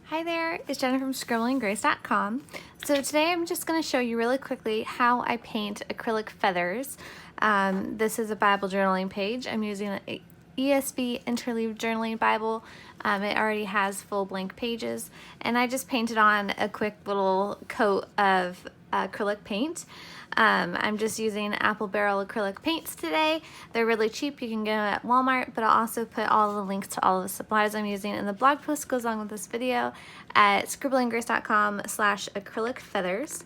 Hi there, it's Jenna from scribblinggrace.com. So today I'm just going to show you really quickly how I paint acrylic feathers. This is a Bible journaling page. I'm using an ESV interleaved journaling Bible. It already has full blank pages, and I just painted on a quick little coat of acrylic paint. I'm just using Apple Barrel acrylic paints today. They're really cheap. You can get them at Walmart, but I'll also put all the links to all of the supplies I'm using in the blog post goes along with this video at scribblinggrace.com/acrylic feathers.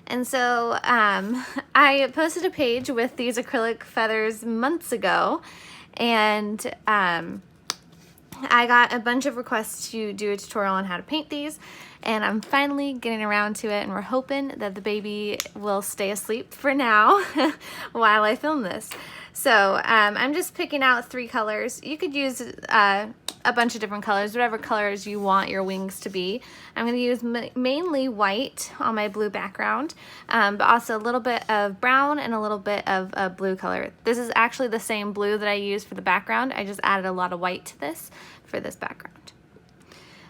And so I posted a page with these acrylic feathers months ago, and I got a bunch of requests to do a tutorial on how to paint these, and I'm finally getting around to it, and we're hoping that the baby will stay asleep for now while I film this. So I'm just picking out 3 colors. You could use a bunch of different colors, whatever colors you want your wings to be. I'm going to use mainly white on my blue background, but also a little bit of brown and a little bit of a blue color. This is actually the same blue that I used for the background. I just added a lot of white to this for this background.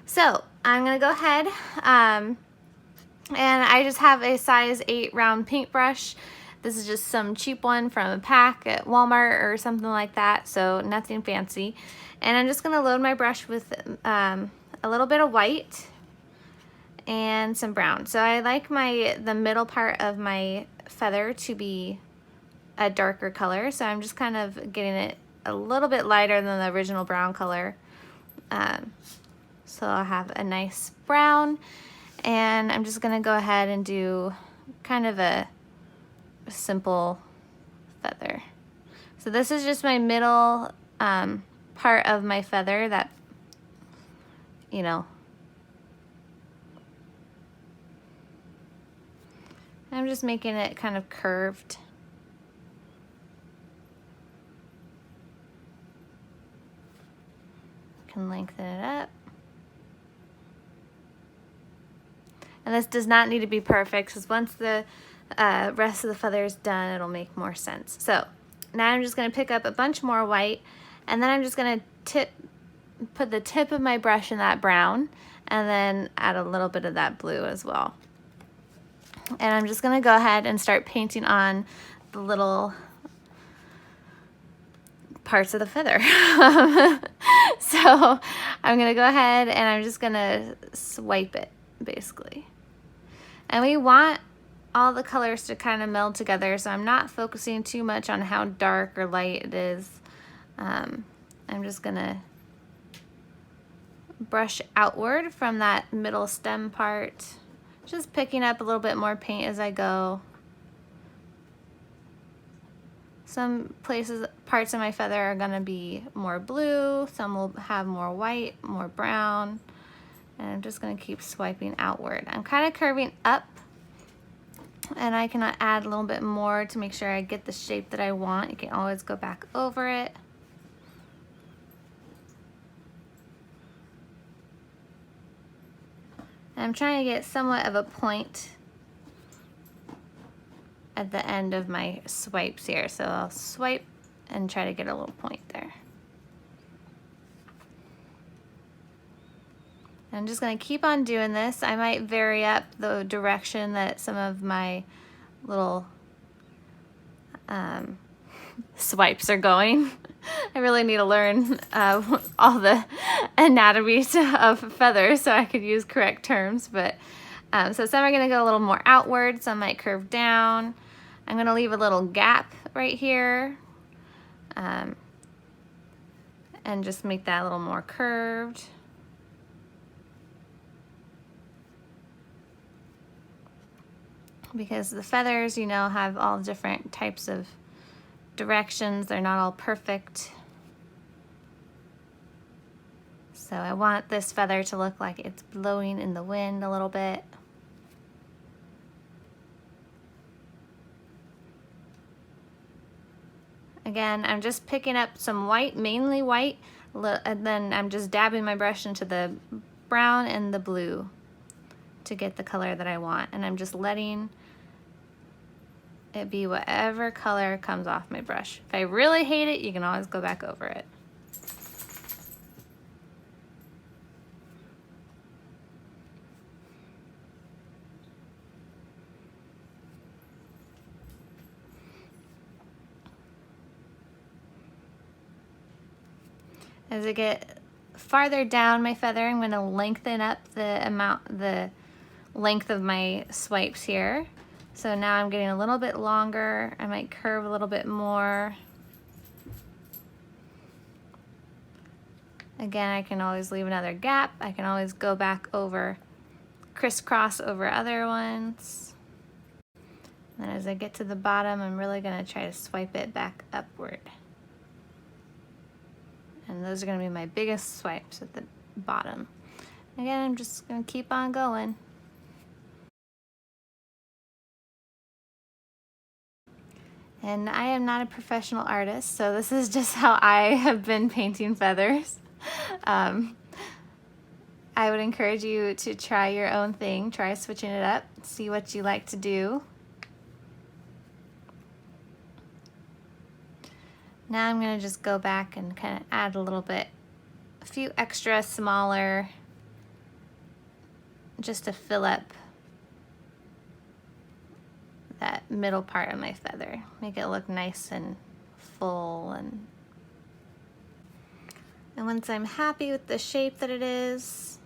So I'm going to go ahead and I just have a size 8 round paintbrush. This is just some cheap one from a pack at Walmart or something like that, so nothing fancy. And I'm just going to load my brush with a little bit of white and some brown. So I like the middle part of my feather to be a darker color, so I'm just kind of getting it a little bit lighter than the original brown color. So I'll have a nice brown, and I'm just going to go ahead and do kind of a simple feather. So this is just my middle part of my feather that, you know, I'm just making it kind of curved. Can lengthen it up. And this does not need to be perfect, because once the rest of the feather is done, it'll make more sense. So now I'm just going to pick up a bunch more white, and then I'm just going to put the tip of my brush in that brown, and then add a little bit of that blue as well. And I'm just going to go ahead and start painting on the little parts of the feather. So I'm going to go ahead and I'm just going to swipe it, basically. And we want all the colors to kind of meld together, so I'm not focusing too much on how dark or light it is. I'm just gonna brush outward from that middle stem part, just picking up a little bit more paint as I go. Some parts of my feather are gonna be more blue, some will have more white, more brown, and I'm just gonna keep swiping outward. I'm kind of curving up, and I can add a little bit more to make sure I get the shape that I want. You can always go back over it. And I'm trying to get somewhat of a point at the end of my swipes here. So I'll swipe and try to get a little point there. I'm just going to keep on doing this. I might vary up the direction that some of my little swipes are going. I really need to learn all the anatomies of feathers so I could use correct terms. But so some are going to go a little more outward, some might curve down. I'm going to leave a little gap right here and just make that a little more curved. Because the feathers, you know, have all different types of directions. They're not all perfect. So I want this feather to look like it's blowing in the wind a little bit. Again, I'm just picking up some white, mainly white, and then I'm just dabbing my brush into the brown and the blue to get the color that I want, and I'm just letting it be whatever color comes off my brush. If I really hate it, you can always go back over it. As I get farther down my feather, I'm going to lengthen up the length of my swipes here. So now I'm getting a little bit longer. I might curve a little bit more. Again, I can always leave another gap. I can always go back over, crisscross over other ones. And as I get to the bottom, I'm really gonna try to swipe it back upward. And those are gonna be my biggest swipes at the bottom. Again, I'm just gonna keep on going. And I am not a professional artist, so this is just how I have been painting feathers. I would encourage you to try your own thing, try switching it up, see what you like to do. Now I'm going to just go back and kind of add a few extra smaller, just to fill up that middle part of my feather. Make it look nice and full. And once I'm happy with the shape that it is,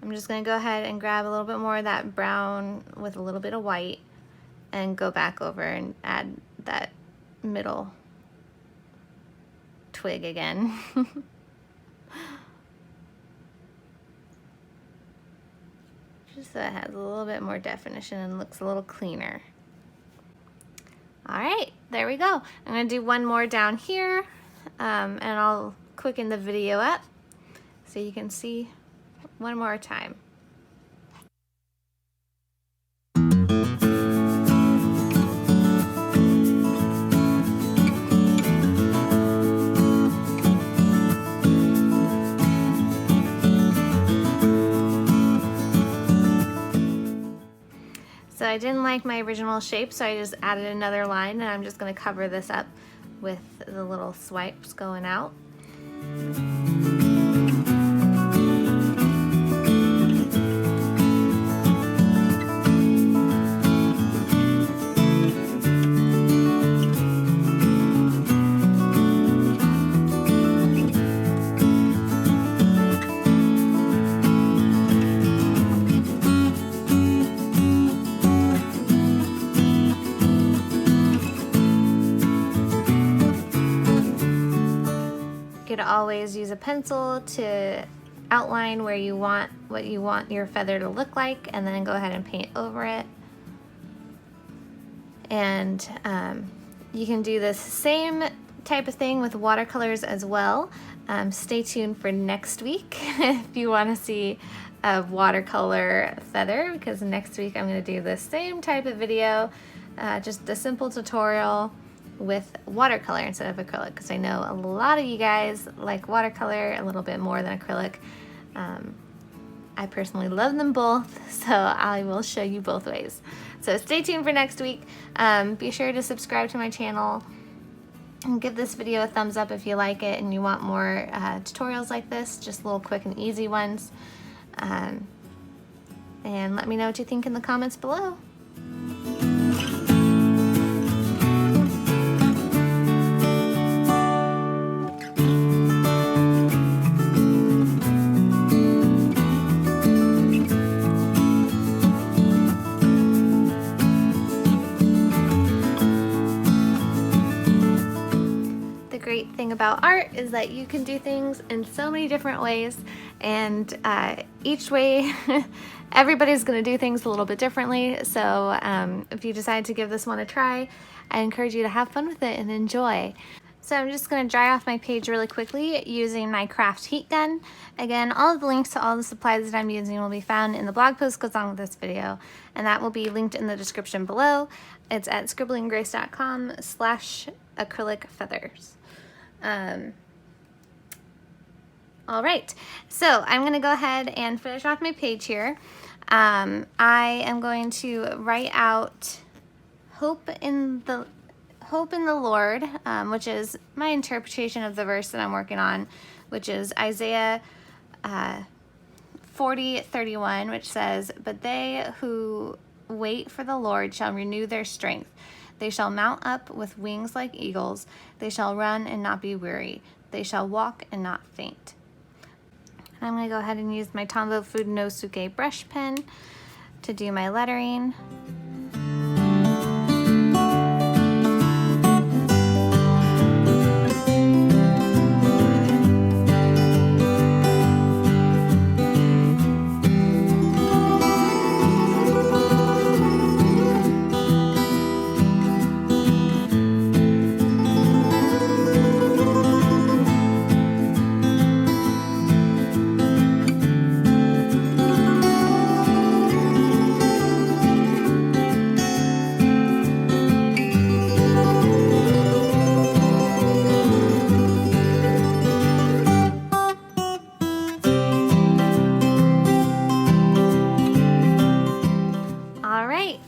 I'm just going to go ahead and grab a little bit more of that brown with a little bit of white and go back over and add that middle twig again. Just so it has a little bit more definition and looks a little cleaner. All right, there we go. I'm gonna do one more down here, and I'll quicken the video up so you can see one more time. So I didn't like my original shape, so I just added another line, and I'm just going to cover this up with the little swipes going out. You could always use a pencil to outline what you want your feather to look like, and then go ahead and paint over it. And you can do this same type of thing with watercolors as well. Stay tuned for next week if you want to see a watercolor feather, because next week I'm going to do the same type of video, just a simple tutorial with watercolor instead of acrylic, because I know a lot of you guys like watercolor a little bit more than acrylic. I personally love them both, so I will show you both ways. So stay tuned for next week. Be sure to subscribe to my channel and give this video a thumbs up if you like it and you want more tutorials like this, just little quick and easy ones. And let me know what you think in the comments below. Great thing about art is that you can do things in so many different ways, and each way everybody's going to do things a little bit differently. So if you decide to give this one a try, I encourage you to have fun with it and enjoy. So I'm just going to dry off my page really quickly using my craft heat gun. Again, all of the links to all the supplies that I'm using will be found in the blog post that goes along with this video, and that will be linked in the description below. It's at scribblinggrace.com/acrylic feathers. All right, so I'm going to go ahead and finish off my page here. I am going to write out hope in the Lord, which is my interpretation of the verse that I'm working on, which is Isaiah 40:31, which says, "But they who wait for the Lord shall renew their strength. They shall mount up with wings like eagles. They shall run and not be weary. they shall walk and not faint. I'm going to go ahead and use my Tombow Funosuke brush pen to do my lettering.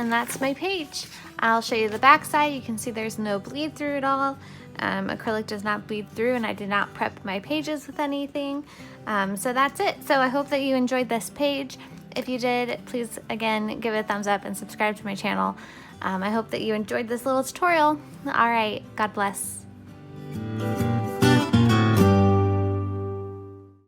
And that's my page. I'll show you the back side. You can see there's no bleed through at all. Acrylic does not bleed through, and I did not prep my pages with anything. So that's it. So I hope that you enjoyed this page. If you did, please again give it a thumbs up and subscribe to my channel. I hope that you enjoyed this little tutorial. All right, God bless.